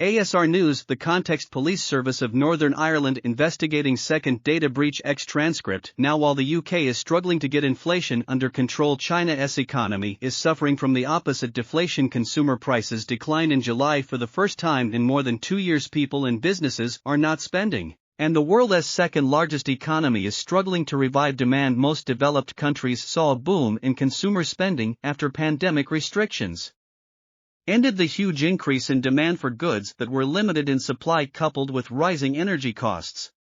ASR News, the Context Police Service of Northern Ireland investigating second data breach X transcript. Now while the UK is struggling to get inflation under control, China's economy is suffering from the opposite. Deflation. Consumer prices declined in July for the first time in more than 2 years. People and businesses are not spending, and the world's second largest economy is struggling to revive demand. Most developed countries saw a boom in consumer spending after pandemic restrictions ended the huge increase in demand for goods that were limited in supply, coupled with rising energy costs.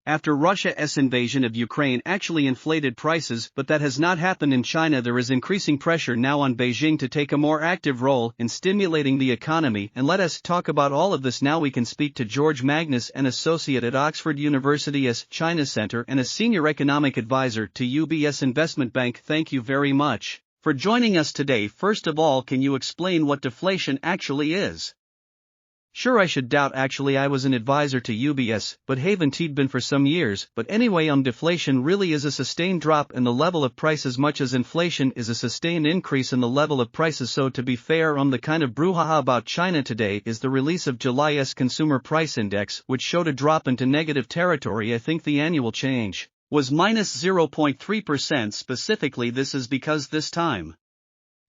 After Russia's invasion of Ukraine actually inflated prices, but that has not happened in China. There is increasing pressure now on Beijing to take a more active role in stimulating the economy. And let us talk about all of this now. We can speak to George Magnus, an associate at Oxford University's China Center and a senior economic advisor to UBS Investment Bank. Thank you very much for joining us today. First of all, can you explain what deflation actually is? Sure, I should doubt. Actually, I was an advisor to UBS, but haven't been for some years. But anyway, deflation really is a sustained drop in the level of prices, much as inflation is a sustained increase in the level of prices. So to be fair, the kind of brouhaha about China today is the release of July's consumer price index, which showed a drop into negative territory. I think the annual change was minus 0.3%. Specifically, this is because this time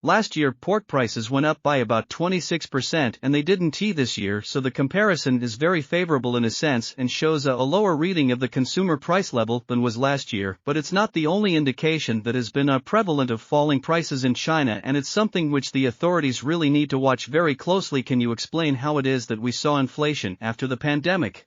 last year pork prices went up by about 26% and they didn't this year, so the comparison is very favorable in a sense and shows a lower reading of the consumer price level than was last year. But it's not the only indication that has been prevalent of falling prices in China, and it's something which the authorities really need to watch very closely. Can you explain how it is that we saw inflation after the pandemic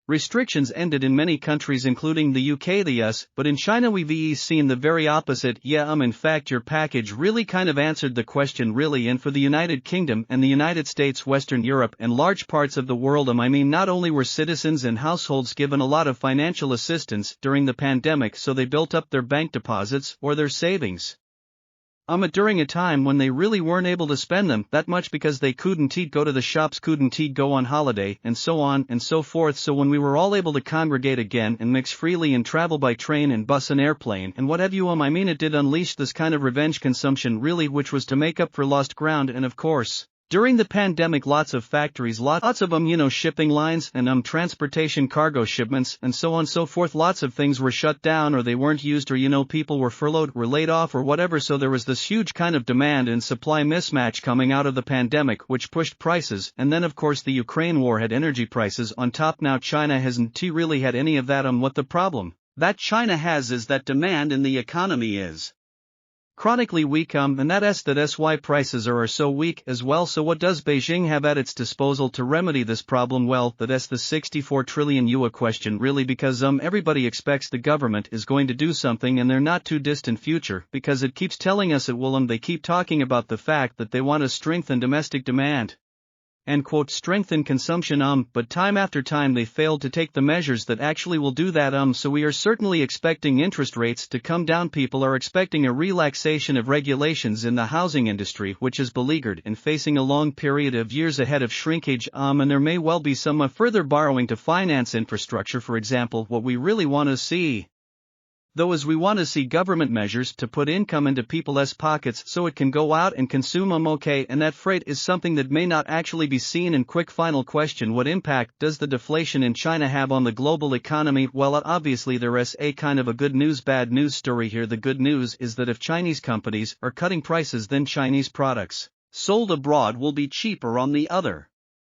restrictions ended in many countries including the UK, the US, but in China we've seen the very opposite? Yeah, in fact your package really kind of answered the question really. And for the United Kingdom and the United States, Western Europe and large parts of the world, not only were citizens and households given a lot of financial assistance during the pandemic, so they built up their bank deposits or their savings during a time when they really weren't able to spend them that much because they couldn't go to the shops, couldn't go on holiday, and so on and so forth. So when we were all able to congregate again and mix freely and travel by train and bus and airplane and what have you, it did unleash this kind of revenge consumption really, which was to make up for lost ground. And of course, during the pandemic, lots of factories, lots of them, shipping lines and transportation, cargo shipments, and so on and so forth, lots of things were shut down or they weren't used, or people were furloughed, were laid off or whatever. So there was this huge kind of demand and supply mismatch coming out of the pandemic, which pushed prices. And then of course the Ukraine war had energy prices on top. Now China hasn't really had any of that. What the problem that China has is that demand in the economy is chronically weak, and that's why prices are so weak as well. So what does Beijing have at its disposal to remedy this problem? Well, that's the 64 trillion yuan question really, because everybody expects the government is going to do something in their not too distant future, because it keeps telling us it will. They keep talking about the fact that they want to strengthen domestic demand and quote strengthen consumption, but time after time they failed to take the measures that actually will do that. So we are certainly expecting interest rates to come down. People are expecting a relaxation of regulations in the housing industry, which is beleaguered and facing a long period of years ahead of shrinkage, and there may well be some further borrowing to finance infrastructure, for example. What we really want to see though is we want to see government measures to put income into people's pockets so it can go out and consume. Okay, and that freight is something that may not actually be seen. And quick final question, what impact does the deflation in China have on the global economy? Well, obviously there is a kind of a good news bad news story here. The good news is that if Chinese companies are cutting prices, then Chinese products sold abroad will be cheaper. On the other